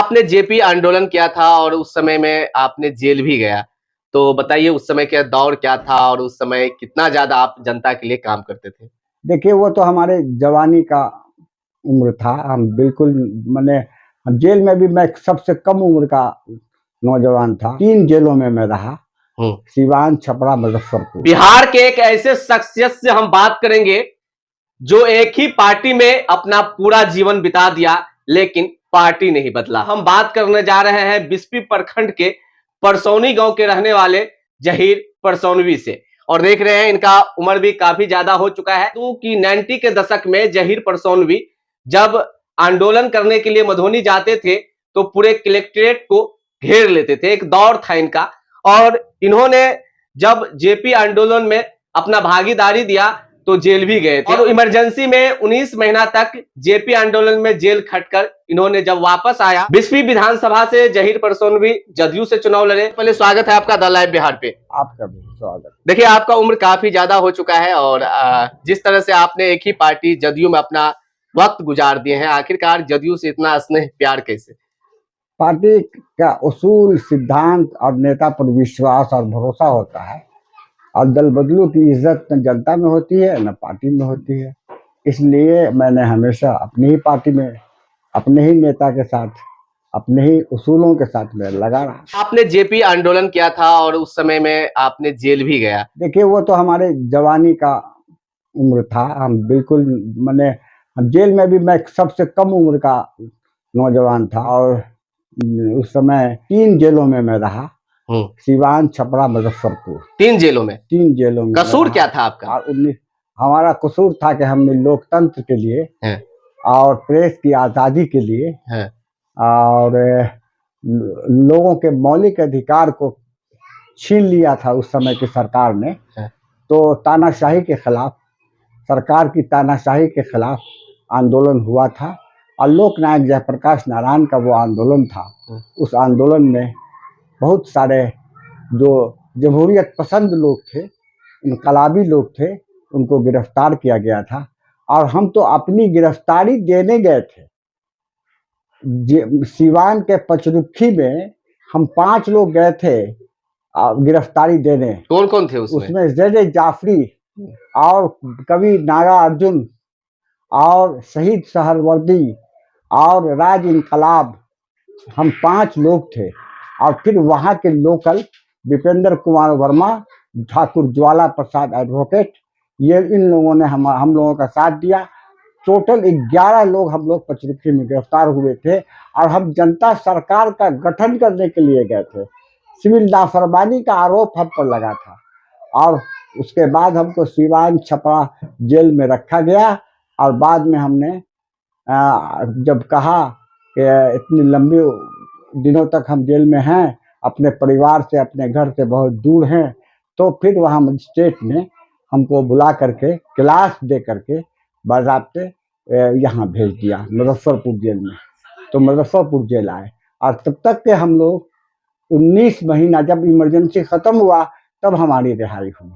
आपने जेपी आंदोलन किया था और उस समय में आपने जेल भी गया। तो बताइए उस समय का दौर क्या था और उस समय कितना ज़्यादा आप जनता के लिए काम करते थे? देखिए, वो तो हमारे जवानी का उम्र था। हम बिल्कुल मने जेल में भी मैं सबसे कम उम्र का नौजवान था। 3 जेलों में मैं रहा, सीवान, छपरा, मुजफ्फरपुर। बिहार के एक ऐसे शख्सियत से हम बात करेंगे, जो एक ही पार्टी में अपना पूरा जीवन बिता दिया, लेकिन पार्टी नहीं बदला। हम बात करने जा रहे हैं बिस्फी प्रखंड के परसौनी गांव के रहने वाले जहीर परसौनवी से। और देख रहे हैं इनका उम्र भी काफी ज्यादा हो चुका है। तो कि 90 के दशक में जहीर परसौनवी जब आंदोलन करने के लिए मधुबनी जाते थे तो पूरे कलेक्ट्रेट को घेर लेते थे। एक दौर था इनका और इन्होंने जब जेपी आंदोलन में अपना भागीदारी दिया तो जेल भी गए थे। और इमरजेंसी में 19 महीना तक जेपी आंदोलन में जेल खटकर इन्होंने जब वापस आया, बिस्फी विधानसभा से जहीर परसौनवी जदयू से चुनाव लड़े। पहले स्वागत है आपका द लाइव बिहार पे। आपका भी स्वागत। देखिए आपका उम्र काफी ज्यादा हो चुका है और जिस तरह से आपने एक ही पार्टी जदयू में अपना वक्त गुजार दिए हैं, आखिरकार जदयू से इतना स्नेह प्यार कैसे? पार्टी का उसूल, सिद्धांत और नेता पर विश्वास और भरोसा होता है। और दल बदलू की इज्जत न जनता में होती है न पार्टी में होती है। इसलिए मैंने हमेशा अपनी ही पार्टी में, अपने ही नेता के साथ, अपने ही उसूलों के साथ में लगा रहा। आपने जेपी आंदोलन किया था और उस समय में आपने जेल भी गया। देखिए, वो तो हमारे जवानी का उम्र था। हम बिल्कुल मने जेल में भी मैं सबसे कम उम्र का नौजवान था। और उस समय 3 जेलों में मैं रहा, सीवान, छपरा, मुजफ्फरपुर। 3 जेलों में? 3 जेलों में। कसूर क्या था आपका? और हमारा कसूर था कि हमने लोकतंत्र के लिए और प्रेस की आज़ादी के लिए और लोगों के मौलिक अधिकार को छीन लिया था उस समय की सरकार ने। तो तानाशाही के खिलाफ, सरकार की तानाशाही के खिलाफ आंदोलन हुआ था और लोकनायक जयप्रकाश नारायण का वो आंदोलन था। उस आंदोलन में बहुत सारे जो जमहूरियत पसंद लोग थे, इनकलाबी लोग थे, उनको गिरफ्तार किया गया था। और हम तो अपनी गिरफ्तारी देने गए थे। सीवान के पचरुखी में हम 5 लोग गए थे गिरफ्तारी देने। कौन कौन थे उसमें? उसमें जेजे जाफरी और कवि नागा अर्जुन और शहीद सहरवर्दी और राज इनकलाब, हम 5 लोग थे। और फिर वहाँ के लोकल विपेंद्र कुमार वर्मा, ठाकुर ज्वाला प्रसाद एडवोकेट, ये इन लोगों ने हम लोगों का साथ दिया। टोटल 11 लोग हम लोग पचरुखी में गिरफ्तार हुए थे और हम जनता सरकार का गठन करने के लिए गए थे। सिविल लाफरमानी का आरोप हम पर लगा था और उसके बाद हमको सीवान, छपरा जेल में रखा गया। और बाद में हमने जब कहा कि इतनी लंबी दिनों तक हम जेल में हैं, अपने परिवार से, अपने घर से बहुत दूर हैं, तो फिर वहाँ मजिस्ट्रेट ने हमको बुला करके क्लास दे करके बाज़ाब्ते यहाँ भेज दिया मुजफ्फरपुर जेल में। तो मुजफ्फरपुर जेल आए और तब तक के हम लोग 19 महीना, जब इमरजेंसी खत्म हुआ तब हमारी रिहाई हुई।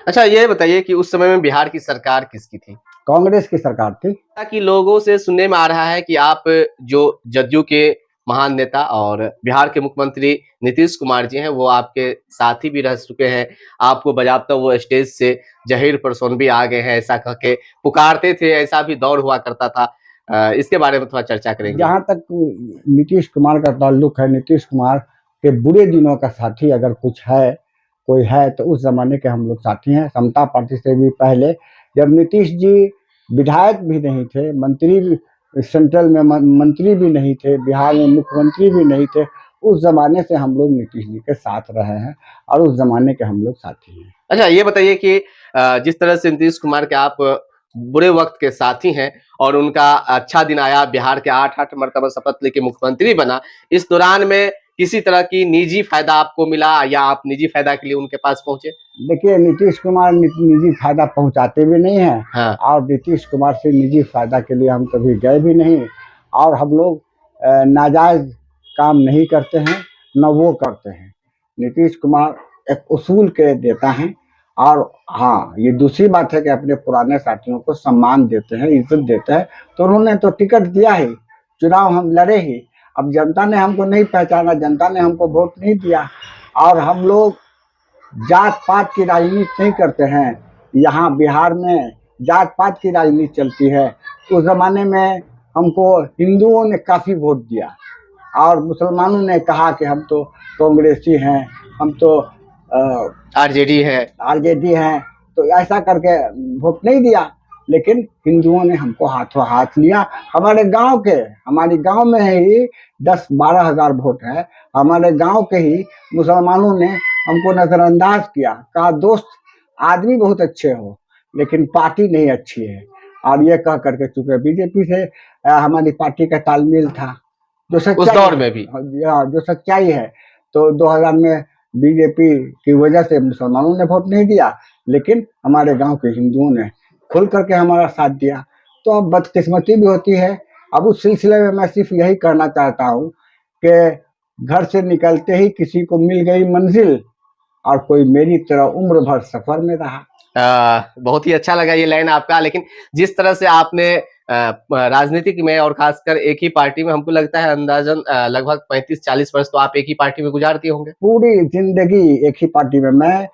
अच्छा, ये बताइए कि उस समय में बिहार की सरकार किसकी थी? कांग्रेस की सरकार थी। कि लोगों से सुनने में आ रहा है कि आप जो जदयू के महान नेता और बिहार के मुख्यमंत्री नीतीश कुमार जी हैं, वो आपके साथी भी रह चुके हैं। आपको बजाबता वो स्टेज से जहीर परसौनवी आ गए हैं ऐसा कह के पुकारते थे, ऐसा भी दौर हुआ करता था। इसके बारे में थोड़ा चर्चा करेंगे। जहाँ तक नीतीश कुमार का ताल्लुक है, नीतीश कुमार के बुरे दिनों का साथी अगर कुछ है, कोई है, तो उस जमाने के हम लोग साथी हैं। समता पार्टी से भी पहले, जब नीतीश जी विधायक भी नहीं थे, मंत्री भी, सेंट्रल में मंत्री भी नहीं थे, बिहार में मुख्यमंत्री भी नहीं थे, उस जमाने से हम लोग नीतीश जी के साथ रहे हैं और उस जमाने के हम लोग साथी हैं। अच्छा, ये बताइए कि जिस तरह से नीतीश कुमार के आप बुरे वक्त के साथी हैं और उनका अच्छा दिन आया, बिहार के 8 मरतबा शपथ लेके मुख्यमंत्री बना, इस दौरान में किसी तरह की निजी फायदा आपको मिला या आप निजी फायदा के लिए उनके पास पहुंचे? देखिए, नीतीश कुमार निजी फायदा पहुंचाते भी नहीं हैं। और नीतीश कुमार से निजी फायदा के लिए हम कभी गए भी नहीं और हम लोग नाजायज काम नहीं करते हैं, न वो करते हैं। नीतीश कुमार एक उसूल के नेता हैं और हाँ, ये दूसरी बात है कि अपने पुराने साथियों को सम्मान देते हैं, इज्जत देते हैं। तो उन्होंने तो टिकट दिया ही, चुनाव हम लड़े ही अब जनता ने हमको नहीं पहचाना, जनता ने हमको वोट नहीं दिया। और हम लोग जात पात की राजनीति नहीं करते हैं। यहाँ बिहार में जात पात की राजनीति चलती है। उस जमाने में हमको हिंदुओं ने काफ़ी वोट दिया और मुसलमानों ने कहा कि हम तो कांग्रेसी हैं, हम तो आरजेडी है। आरजेडी हैं, तो ऐसा करके वोट नहीं दिया। लेकिन हिंदुओं ने हमको हाथों हाथ लिया। हमारे गांव में ही 10-12 हजार वोट है। हमारे गांव के ही मुसलमानों ने हमको नजरअंदाज किया, कहा दोस्त आदमी बहुत अच्छे हो लेकिन पार्टी नहीं अच्छी है। और ये कह करके, चूंकि बीजेपी से हमारी पार्टी का तालमेल था, जो उस सच्चाई दौर में भी जो सच्चाई है, तो 2000 में बीजेपी की वजह से मुसलमानों ने वोट नहीं दिया, लेकिन हमारे गांव के हिंदुओं ने खुल करके हमारा साथ दिया। तो अब बदकिस्मती भी होती है। अब उस सिलसिले में मैं सिर्फ यही कहना चाहता हूँ कि घर से निकलते ही किसी को मिल गई मंजिल और कोई मेरी तरह उम्र भर सफर में रहा। बहुत ही अच्छा लगा ये लाइन आपका। लेकिन जिस तरह से आपने राजनीतिक में और खासकर एक ही पार्टी में, हमको लगता है अंदाजन लगभग 35-40 वर्ष तो आप एक ही पार्टी में गुजार दिए होंगे। पूरी जिंदगी एक ही पार्टी में। मैं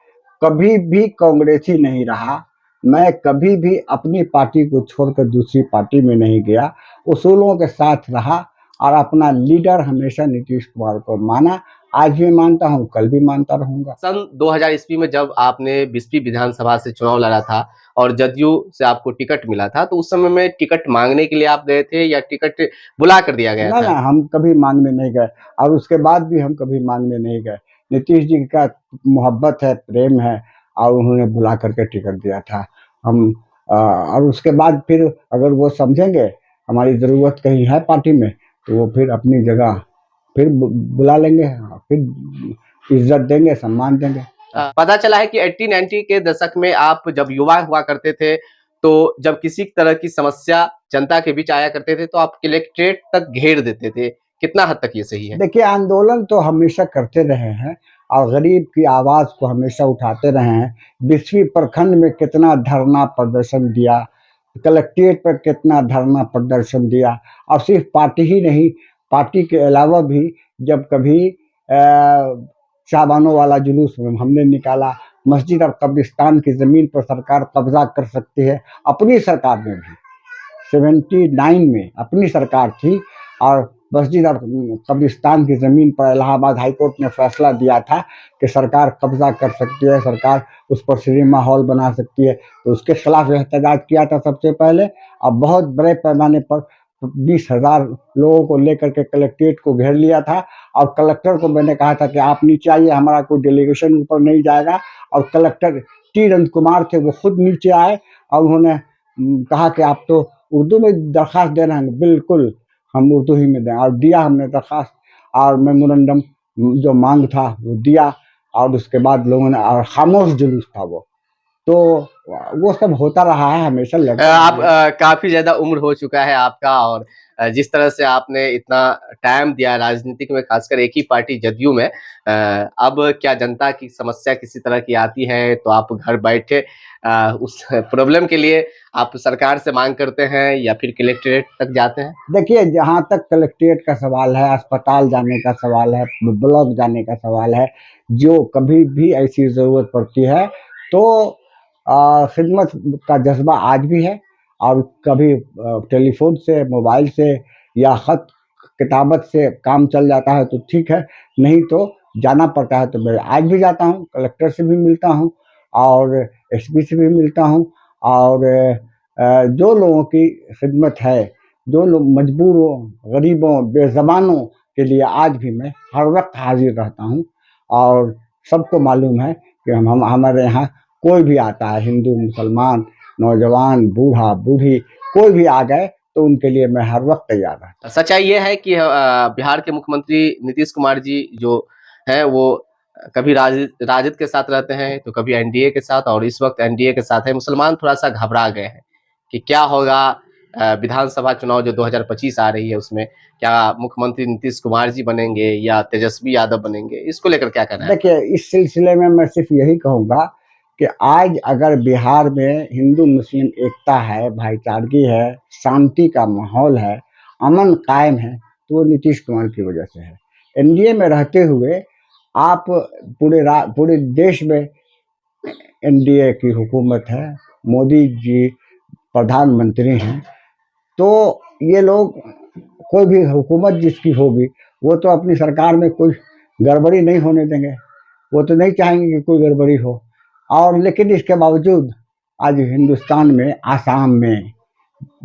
कभी भी कांग्रेसी नहीं रहा। मैं कभी भी अपनी पार्टी को छोड़कर दूसरी पार्टी में नहीं गया। उसूलों के साथ रहा और अपना लीडर हमेशा नीतीश कुमार को माना। आज भी मानता हूँ, कल भी मानता रहूंगा। सन 2000 ईस्वी में जब आपने बिस्फी विधानसभा से चुनाव लड़ा था और जदयू से आपको टिकट मिला था, तो उस समय में टिकट मांगने के लिए आप गए थे या टिकट बुला कर दिया गया ना था? ना, हम कभी मांगने नहीं गए और उसके बाद भी हम कभी मांगने नहीं गए। नीतीश जी का मोहब्बत है, प्रेम है और उन्होंने बुला करके टिकट दिया था। हम और उसके बाद फिर अगर वो समझेंगे हमारी ज़रूरत कहीं है पार्टी में, तो वो फिर अपनी जगह फिर बुला लेंगे, फिर इज्जत देंगे, सम्मान देंगे। पता चला है कि 80-90 के दशक में आप जब युवा हुआ करते थे, तो जब किसी तरह की समस्या जनता के बीच आया करते थे, तो आप कलेक्ट्रेट तक घेर देते थे। कितना हद तक ये सही है? देखिए, आंदोलन तो हमेशा करते रहे हैं और गरीब की आवाज़ को हमेशा उठाते रहे हैं। बिस्फी प्रखंड में कितना धरना प्रदर्शन दिया, कलेक्ट्रेट पर कितना धरना प्रदर्शन दिया। और सिर्फ पार्टी ही नहीं, पार्टी के अलावा भी जब कभी शाबानों वाला जुलूस हमने निकाला। मस्जिद और कब्रिस्तान की ज़मीन पर सरकार कब्जा कर सकती है। अपनी सरकार में भी 79 में अपनी सरकार थी और मस्जिद और कब्रिस्तान की ज़मीन पर इलाहाबाद हाई कोर्ट ने फैसला दिया था कि सरकार कब्जा कर सकती है, सरकार उस पर सिनेमा हॉल बना सकती है। तो उसके खिलाफ एहतजाज किया था सबसे पहले और बहुत बड़े पैमाने पर 20,000 लोगों को लेकर के कलेक्ट्रेट को घेर लिया था। और कलेक्टर को मैंने कहा था कि आप नीचे आइए, हमारा कोई डेलीगेशन ऊपर नहीं जाएगा। और कलेक्टर टी रंत कुमार थे, वो खुद नीचे आए और उन्होंने कहा कि आप तो उर्दू में दरख्वास्त दे रहे हैं। बिल्कुल, हम उर्दू ही में दें। और दिया हमने दरख्वास्त और मेमोरेंडम जो मांग था वो दिया। और उसके बाद लोगों ने, और खामोश जुलूस था वो, तो वो सब होता रहा है हमेशा। आप काफी ज्यादा उम्र हो चुका है आपका और जिस तरह से आपने इतना टाइम दिया राजनीतिक में, खासकर एक ही पार्टी जदयू में, अब क्या जनता की समस्या किसी तरह की आती है तो आप घर बैठे उस प्रॉब्लम के लिए आप सरकार से मांग करते हैं या फिर कलेक्ट्रेट तक जाते हैं? देखिए, जहाँ तक कलेक्ट्रेट का सवाल है, अस्पताल जाने का सवाल है, ब्लॉक जाने का सवाल है, जो कभी भी ऐसी ज़रूरत पड़ती है तो खिदमत का जज्बा आज भी है। और कभी टेलीफोन से, मोबाइल से या ख़त किताबत से काम चल जाता है तो ठीक है, नहीं तो जाना पड़ता है। तो मैं आज भी जाता हूँ, कलेक्टर से भी मिलता हूँ और एसपी से भी मिलता हूँ। और जो लोगों की खिदमत है, जो लोग मजबूरों, गरीबों, बेज़बानों के लिए आज भी मैं हर वक्त हाजिर रहता हूँ। और सबको मालूम है कि हमारे यहाँ कोई भी आता है, हिंदू, मुसलमान, नौजवान, बूढ़ा, बूढ़ी, कोई भी आ गए तो उनके लिए मैं हर वक्त तैयार रहता हूँ। सच्चाई ये है कि बिहार के मुख्यमंत्री नीतीश कुमार जी जो हैं वो कभी राजद के साथ रहते हैं तो कभी एनडीए के साथ, और इस वक्त एनडीए के साथ है। मुसलमान थोड़ा सा घबरा गए हैं कि क्या होगा विधानसभा चुनाव जो 2025 आ रही है, उसमें क्या मुख्यमंत्री नीतीश कुमार जी बनेंगे या तेजस्वी यादव बनेंगे? इसको लेकर क्या कहना है? देखिए, इस सिलसिले में मैं सिर्फ यही कहूँगा कि आज अगर बिहार में हिंदू मुस्लिम एकता है, भाईचारगी है, शांति का माहौल है, अमन कायम है, तो वो नीतीश कुमार की वजह से है। एनडीए में रहते हुए आप पूरे देश में एनडीए की हुकूमत है, मोदी जी प्रधानमंत्री हैं, तो ये लोग कोई भी हुकूमत जिसकी होगी वो तो अपनी सरकार में कोई गड़बड़ी नहीं होने देंगे, वो तो नहीं चाहेंगे कि कोई गड़बड़ी हो। और लेकिन इसके बावजूद आज हिंदुस्तान में, आसाम में,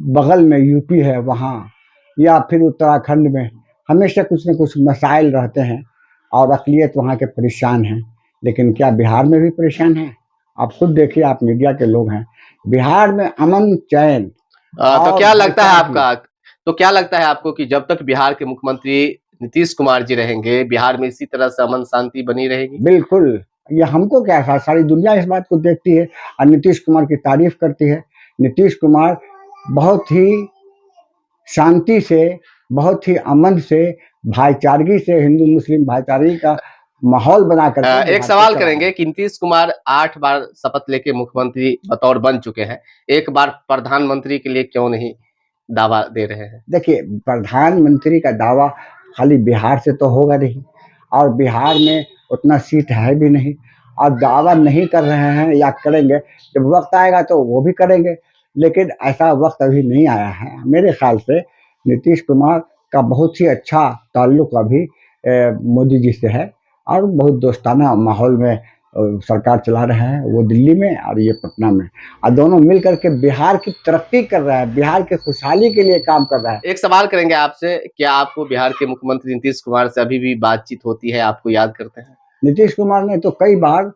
बगल में यूपी है वहाँ, या फिर उत्तराखंड में हमेशा कुछ न कुछ मसाइल रहते हैं और अक़लियत वहाँ के परेशान हैं। लेकिन क्या बिहार में भी परेशान है? आप खुद देखिए, आप मीडिया के लोग हैं, बिहार में अमन चैन तो और क्या लगता है भाईचारे की, तो क्या लगता है आपको कि जब तक बिहार के मुख्यमंत्री नीतीश कुमार जी रहेंगे, बिहार में इसी तरह से अमन शांति बनी रहेगी? बिल्कुल, ये हमको क्या, सारी दुनिया इस बात को देखती है और नीतीश कुमार की तारीफ करती है। नीतीश कुमार बहुत ही शांति से, बहुत ही अमन से, भाईचारगी से, हिंदू मुस्लिम भाईचारगी का माहौल बना करके एक बिहार को सवाल चला करेंगे है। कि नीतीश कुमार 8 बार शपथ लेके मुख्यमंत्री बतौर बन चुके हैं, एक बार प्रधानमंत्री के लिए क्यों नहीं दावा दे रहे हैं? देखिए, प्रधानमंत्री का दावा खाली बिहार से तो होगा नहीं, और बिहार में उतना सीट है भी नहीं, और दावा नहीं कर रहे हैं या करेंगे, जब वक्त आएगा तो वो भी करेंगे। लेकिन ऐसा वक्त अभी नहीं आया है। मेरे ख्याल से नीतीश कुमार का बहुत ही अच्छा ताल्लुक अभी मोदी जी से है, और बहुत दोस्ताना माहौल में सरकार चला रहे हैं, वो दिल्ली में और ये पटना में, और दोनों मिल करके बिहार की तरक्की कर रहा है, बिहार की खुशहाली के लिए काम कर रहा है। एक सवाल करेंगे आपसे, क्या आपको बिहार के मुख्यमंत्री नीतीश कुमार से अभी भी बातचीत होती है, आपको याद करते हैं? नीतीश कुमार ने तो कई बार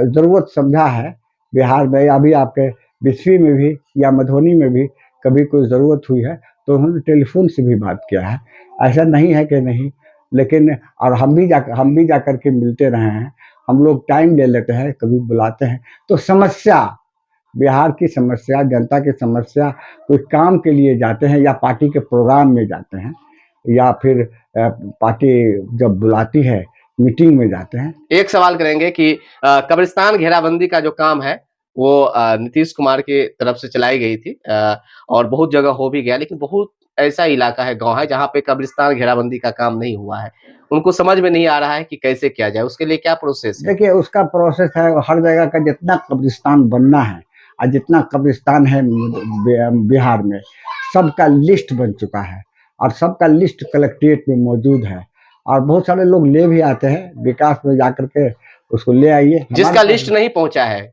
ज़रूरत समझा है बिहार में, अभी आपके बिस्फी में भी या मधुबनी में भी कभी कोई ज़रूरत हुई है तो उन्होंने टेलीफोन से भी बात किया है, ऐसा नहीं है कि नहीं। लेकिन और हम भी जा कर के मिलते रहे हैं, हम लोग टाइम ले लेते हैं, कभी बुलाते हैं। तो समस्या, बिहार की समस्या, जनता की समस्या, कोई काम के लिए जाते हैं या पार्टी के प्रोग्राम में जाते हैं, या फिर पार्टी जब बुलाती है मीटिंग में जाते हैं। एक सवाल करेंगे कि कब्रिस्तान घेराबंदी का जो काम है वो नीतीश कुमार की तरफ से चलाई गई थी, और बहुत जगह हो भी गया, लेकिन बहुत ऐसा इलाका है, गांव है, जहां पे कब्रिस्तान घेराबंदी का काम नहीं हुआ है। उनको समझ में नहीं आ रहा है कि कैसे किया जाए, उसके लिए क्या प्रोसेस है? देखिए, उसका प्रोसेस है, हर जगह का जितना कब्रिस्तान बनना है और जितना कब्रिस्तान है बिहार में, सबका लिस्ट बन चुका है, और सबका लिस्ट कलेक्ट्रेट में मौजूद है, और बहुत सारे लोग ले भी आते हैं, विकास में जाकर के उसको ले आइए। जिसका लिस्ट नहीं पहुंचा है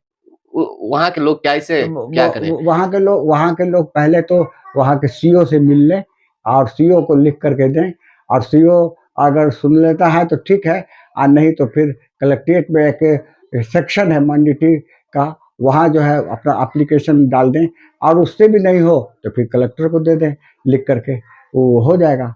वहां के लोग कैसे क्या करें? वहाँ के लोग पहले तो वहाँ के सीओ से मिल लें, और सीओ को लिख करके दें, और सीओ अगर सुन लेता है तो ठीक है, और नहीं तो फिर कलेक्ट्रेट में एक सेक्शन है मंडिटी का, वहाँ जो है अपना एप्लीकेशन डाल दें, और उससे भी नहीं हो तो फिर कलेक्टर को दे दें लिख करके, वो हो जाएगा।